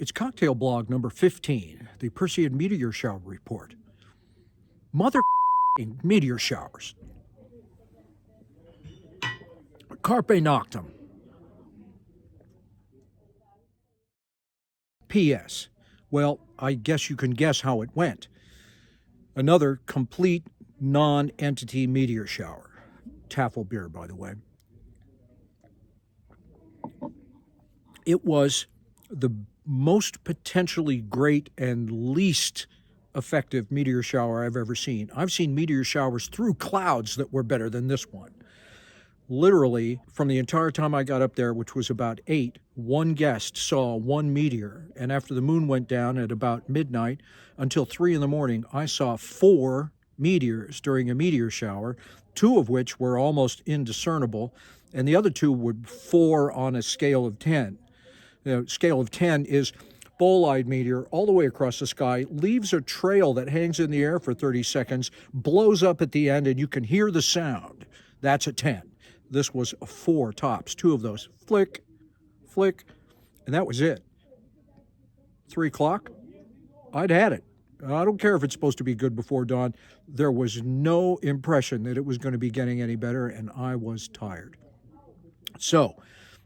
It's cocktail blog number 15, the Perseid Meteor Shower report. Mother meteor showers. Carpe noctem. P.S. Well, I guess you can guess how it went. Another complete non-entity meteor shower. Taffel beer, by the way. It was the most potentially great and least effective meteor shower I've ever seen. I've seen meteor showers through clouds that were better than this one. Literally, from the entire time I got up there, which was about 8, one guest saw one meteor. And after the moon went down at about midnight until 3 in the morning, I saw 4 meteors during a meteor shower, 2 of which were almost indiscernible, and the other 2 were 4 on a scale of 10. The scale of 10 is bowl-eyed meteor all the way across the sky, leaves a trail that hangs in the air for 30 seconds, blows up at the end, and you can hear the sound. That's a 10. This was 4 tops, 2 of those. Flick, flick, and that was it. 3 o'clock, I'd had it. I don't care if it's supposed to be good before dawn. There was no impression that it was going to be getting any better, and I was tired. So,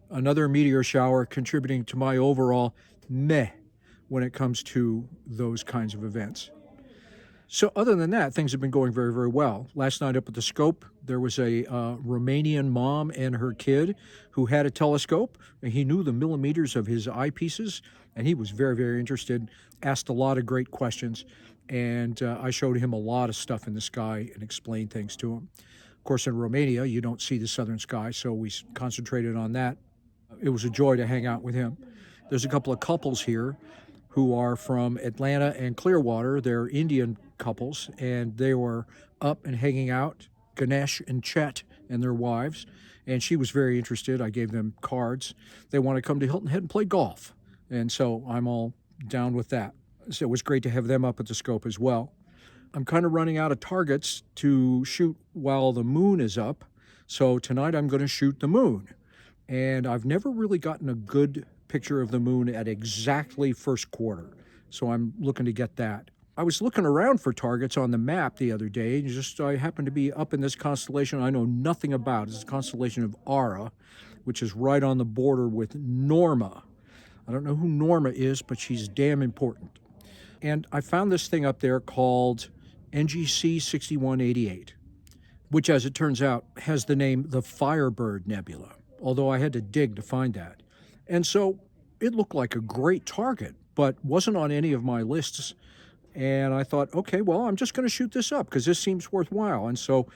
another meteor shower contributing to my overall meh when it comes to those kinds of events. So other than that, things have been going very, very well. Last night up at the scope, there was a Romanian mom and her kid who had a telescope, and he knew the millimeters of his eyepieces, and he was very, very interested, asked a lot of great questions, and I showed him a lot of stuff in the sky and explained things to him. Of course, in Romania, you don't see the southern sky, so we concentrated on that. It was a joy to hang out with him. There's a couple of couples here who are from Atlanta and Clearwater. They're Indian couples, and they were up and hanging out, Ganesh and Chet and their wives, and she was very interested. I gave them cards. They want to come to Hilton Head and play golf, and so I'm all down with that. So it was great to have them up at the scope as well. I'm kind of running out of targets to shoot while the moon is up, so tonight I'm going to shoot the moon. And I've never really gotten a good picture of the moon at exactly first quarter, so I'm looking to get that. I was looking around for targets on the map the other day, and I happened to be up in this constellation I know nothing about. It's a constellation of Ara, which is right on the border with Norma. I don't know who Norma is, but she's damn important. And I found this thing up there called NGC 6188, which, as it turns out, has the name the Firebird Nebula, although I had to dig to find that. And so it looked like a great target, but wasn't on any of my lists. And I thought, okay, well, I'm just going to shoot this up because this seems worthwhile. And so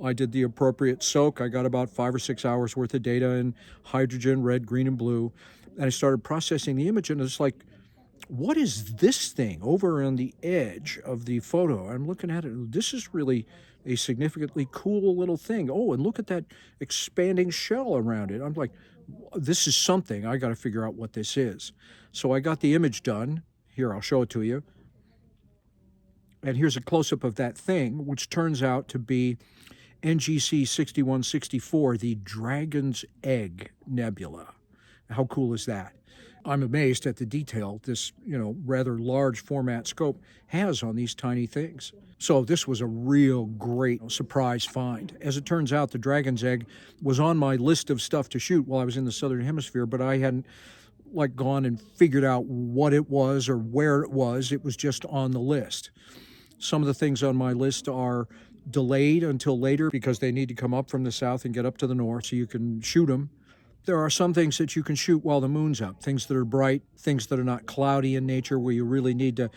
I did the appropriate soak. I got about 5 or 6 hours worth of data in hydrogen, red, green, and blue. And I started processing the image, and it's like, what is this thing over on the edge of the photo? I'm looking at it. This is really a significantly cool little thing. Oh, and look at that expanding shell around it. I'm like, this is something. I got to figure out what this is. So I got the image done. Here, I'll show it to you. And here's a close-up of that thing, which turns out to be NGC 6164, the Dragon's Egg Nebula. How cool is that? I'm amazed at the detail this, rather large format scope has on these tiny things. So this was a real great surprise find. As it turns out, the Dragon's Egg was on my list of stuff to shoot while I was in the Southern Hemisphere, but I hadn't gone and figured out what it was or where it was. It was just on the list. Some of the things on my list are delayed until later because they need to come up from the south and get up to the north so you can shoot them. There are some things that you can shoot while the moon's up, things that are bright, things that are not cloudy in nature, where you really need to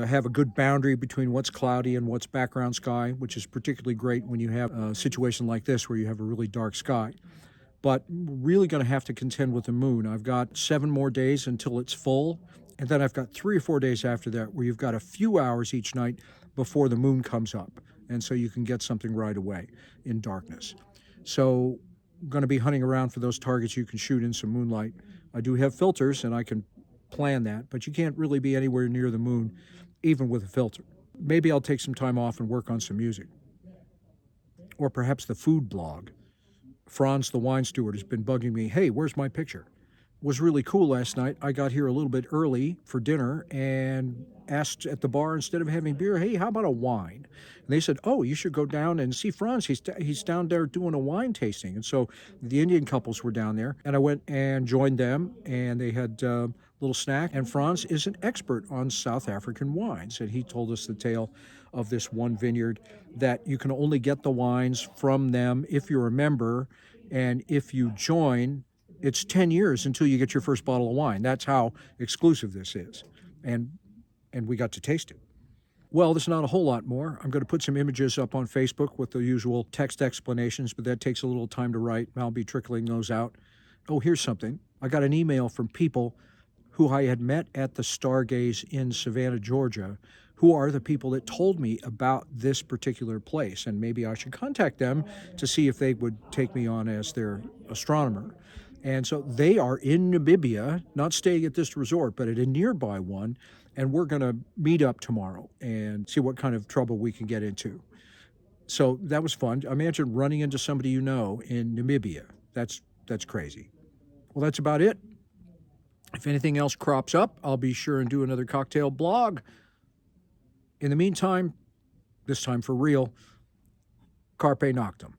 have a good boundary between what's cloudy and what's background sky, which is particularly great when you have a situation like this where you have a really dark sky. But really going to have to contend with the moon. I've got 7 more days until it's full, and then I've got 3 or 4 days after that where you've got a few hours each night before the moon comes up, and so you can get something right away in darkness. So going to be hunting around for those targets you can shoot in some moonlight. I do have filters, and I can plan that, but you can't really be anywhere near the moon, even with a filter. Maybe I'll take some time off and work on some music. Or perhaps the food blog. Franz, the wine steward, has been bugging me, hey, where's my picture? was really cool last night. I got here a little bit early for dinner and asked at the bar, instead of having beer, hey, how about a wine? And they said, oh, you should go down and see Franz. He's down there doing a wine tasting. And so the Indian couples were down there, and I went and joined them, and they had a little snack. And Franz is an expert on South African wines, and he told us the tale of this one vineyard that you can only get the wines from them if you're a member, and if you join, it's 10 years until you get your first bottle of wine. That's how exclusive this is. And we got to taste it. Well, there's not a whole lot more. I'm going to put some images up on Facebook with the usual text explanations, but that takes a little time to write. I'll be trickling those out. Oh, here's something. I got an email from people who I had met at the Stargaze in Savannah, Georgia, who are the people that told me about this particular place. And maybe I should contact them to see if they would take me on as their astronomer. And so they are in Namibia, not staying at this resort, but at a nearby one. And we're going to meet up tomorrow and see what kind of trouble we can get into. So that was fun. Imagine running into somebody you know in Namibia. That's crazy. Well, that's about it. If anything else crops up, I'll be sure and do another cocktail blog. In the meantime, this time for real, carpe noctem.